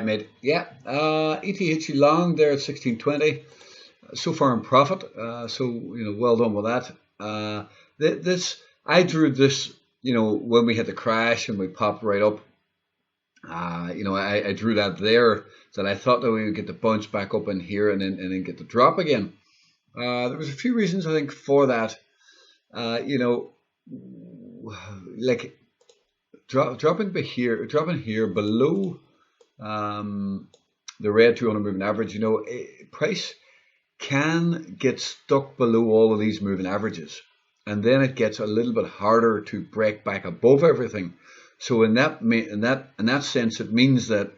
mate. Yeah, ETH long there at 1620. So far in profit. So well done with that. This I drew this. When we had the crash and we popped right up. I drew that there. That I thought that we would get the bounce back up in here and then get the drop again. There was a few reasons I think for that. Uh, you know, like dropping here below um, the red 200 moving average. Price can get stuck below all of these moving averages, and then it gets a little bit harder to break back above everything. So in that sense, it means that,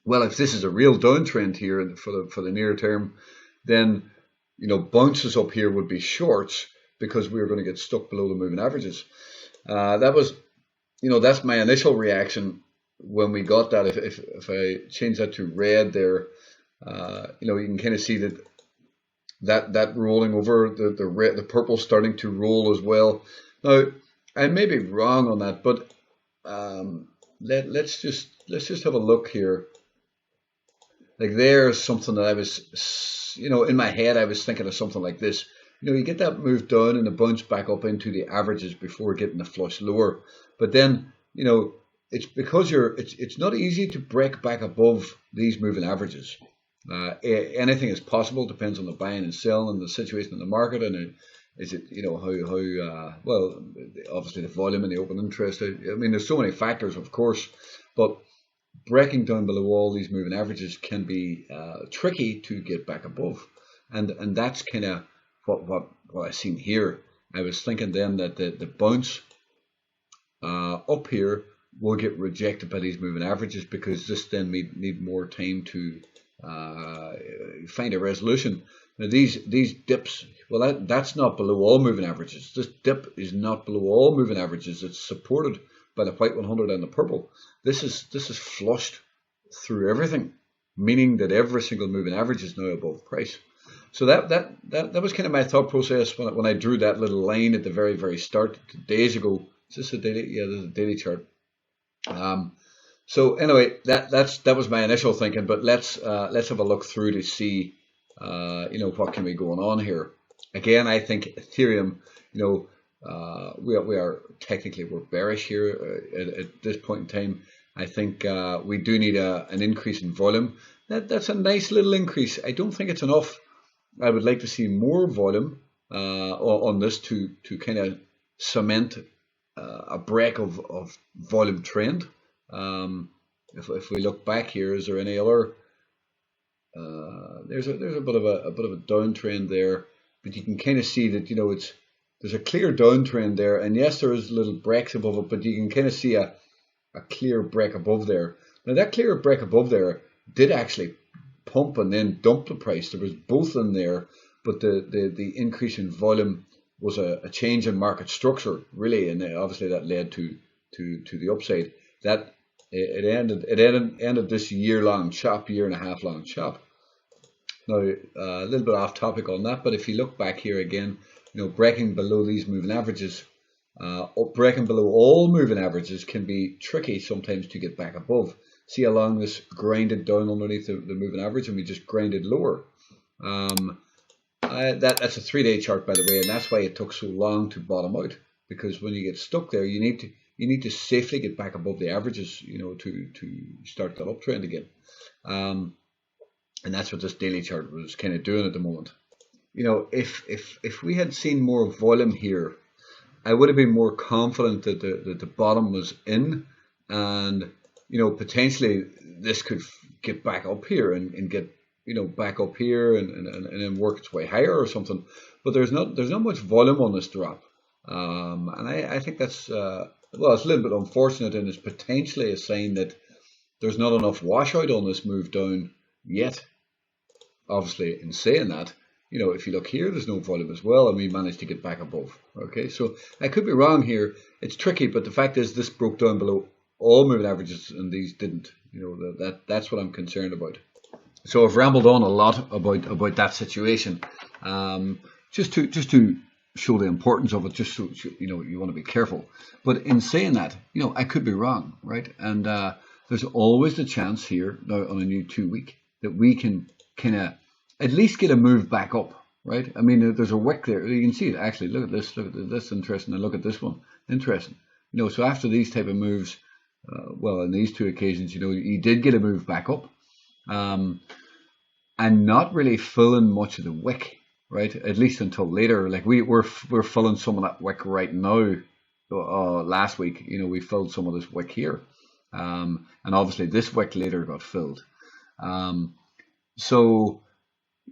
well, if this is a real downtrend here for the near term, then bounces up here would be shorts because we're going to get stuck below the moving averages. That's my initial reaction when we got that. If I change that to red there, you can kind of see that rolling over, the red, the purple starting to roll as well. Now, I may be wrong on that, but let's just have a look here. Like there's something that I was, in my head I was thinking of something like this. You get that move down and the bounce back up into the averages before getting the flush lower. But then, it's because it's not easy to break back above these moving averages. Anything is possible, depends on the buying and selling and the situation in the market, and is it how well, obviously the volume and the open interest. I mean, there's so many factors, of course, but breaking down below all these moving averages can be tricky to get back above, and that's kind of what I seen here. I was thinking then that the bounce up here will get rejected by these moving averages because this then need more time to find a resolution. Now these dips, well, that's not below all moving averages. This dip is not below all moving averages. It's supported by the white 100 and the purple. This is flushed through everything, meaning that every single moving average is now above price. So that was kind of my thought process when I drew that little line at the very, very start days ago. Is this a daily? Yeah, this is a daily chart. So anyway, that was my initial thinking. But let's have a look through to see what can be going on here. Again, I think Ethereum, we're bearish here at this point in time. I think we do need an increase in volume. That's a nice little increase. I don't think it's enough. I would like to see more volume on this to kind of cement a break of volume trend. If we look back here, is there any other? There's a bit of a downtrend there, but you can kind of see that there's a clear downtrend there, and yes, there is little breaks above it, but you can kind of see a clear break above there. Now that clear break above there did actually pump and then dump the price. There was both in there, but the increase in volume was a change in market structure really, and obviously that led to the upside. That it ended this year and a half long chop. Now a little bit off topic on that, but if you look back here again, breaking below these moving averages, breaking below all moving averages can be tricky sometimes to get back above. See how long this grinded down underneath the moving average, and we just grinded lower. That's a 3-day chart, by the way, and that's why it took so long to bottom out. Because when you get stuck there, you need to safely get back above the averages, to start that uptrend again. And that's what this daily chart was kind of doing at the moment. If we had seen more volume here, I would have been more confident that the bottom was in, and potentially this could get back up here and get back up here and then work its way higher or something. But there's not much volume on this drop, and I think that's well, it's a little bit unfortunate, and it's potentially a sign that there's not enough washout on this move down yet. Obviously, in saying that, if you look here, there's no volume as well, and we managed to get back above. Okay, so I could be wrong here. It's tricky, but the fact is this broke down below all moving averages, and these didn't. That's what I'm concerned about. So I've rambled on a lot about that situation, just to show the importance of it. Just so you want to be careful. But in saying that, I could be wrong, right? And there's always the chance here now on a new 2 week that we can kind of at least get a move back up, right? I mean, there's a wick there. You can see it actually. Look at this. Look at this. Interesting. And look at this one. Interesting. So after these type of moves, well, on these two occasions, he did get a move back up, and not really filling much of the wick, right? At least until later. Like we're filling some of that wick right now. Last week, we filled some of this wick here, and obviously this wick later got filled. So,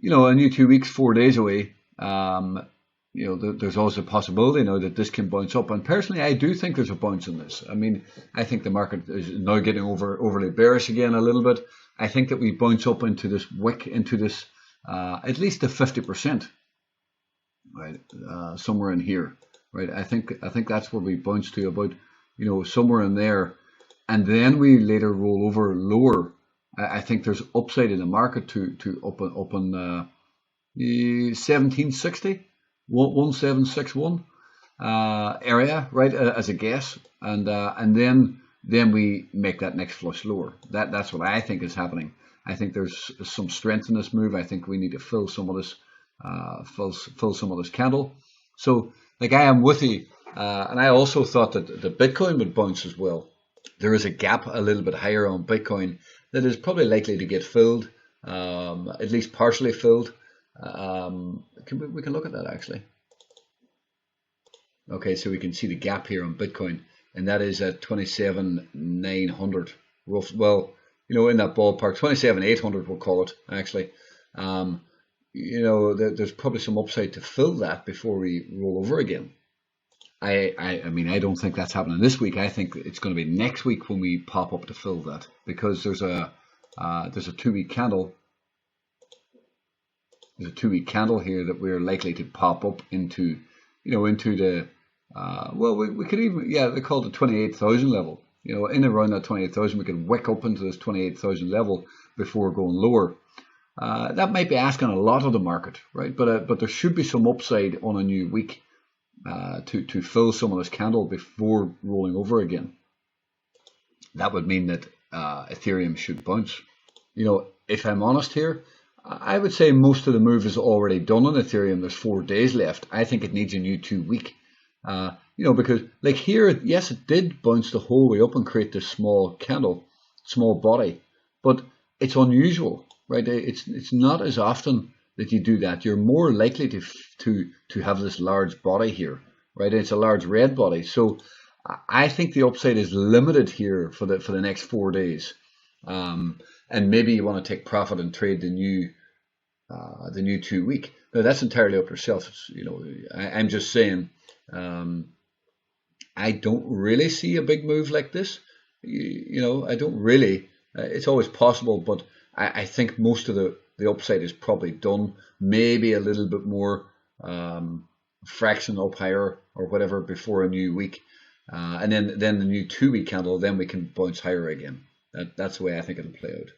a new 2 weeks, 4 days away. There's also a possibility now that this can bounce up. And personally, I do think there's a bounce in this. I mean, I think the market is now getting overly bearish again a little bit. I think that we bounce up into this wick, into this at least the 50%, right? Somewhere in here, right? I think that's where we bounce to, about somewhere in there, and then we later roll over lower. I think there's upside in the market to up on 1760, 1761 area, right, as a guess, and then we make that next flush lower. That's what I think is happening. I think there's some strength in this move. I think we need to fill some of this, fill some of this candle. So, like, I am with you, and I also thought that the Bitcoin would bounce as well. There is a gap a little bit higher on Bitcoin that is probably likely to get filled, at least partially filled. We can look at that actually. Okay, so we can see the gap here on Bitcoin, and that is at 27,900. Well, in that ballpark, 27,800 we'll call it actually. There's probably some upside to fill that before we roll over again. I mean, I don't think that's happening this week. I think it's going to be next week when we pop up to fill that, because there's a 2 week candle. There's a 2 week candle here that we're likely to pop up into, into the well, we could even, they call it the 28,000 level. In around that 28,000, we could wick up into this 28,000 level before going lower. That might be asking a lot of the market, right? But there should be some upside on a new week to fill some of this candle before rolling over again. That would mean that Ethereum should bounce. If I'm honest here, I would say most of the move is already done on Ethereum. There's 4 days left. I think it needs a new 2 week. Because like here, yes, it did bounce the whole way up and create this small candle, small body, but it's unusual, right? It's not as often that you do that. You're more likely to have this large body here, right? It's a large red body. So I think the upside is limited here for the next 4 days. And maybe you want to take profit and trade the new 2 week. Now that's entirely up to yourself. I'm just saying, I don't really see a big move like this. I don't really. It's always possible, but I think most of the upside is probably done. Maybe a little bit more fraction up higher or whatever before a new week, and then the new 2 week candle. Then we can bounce higher again. That's the way I think it'll play out.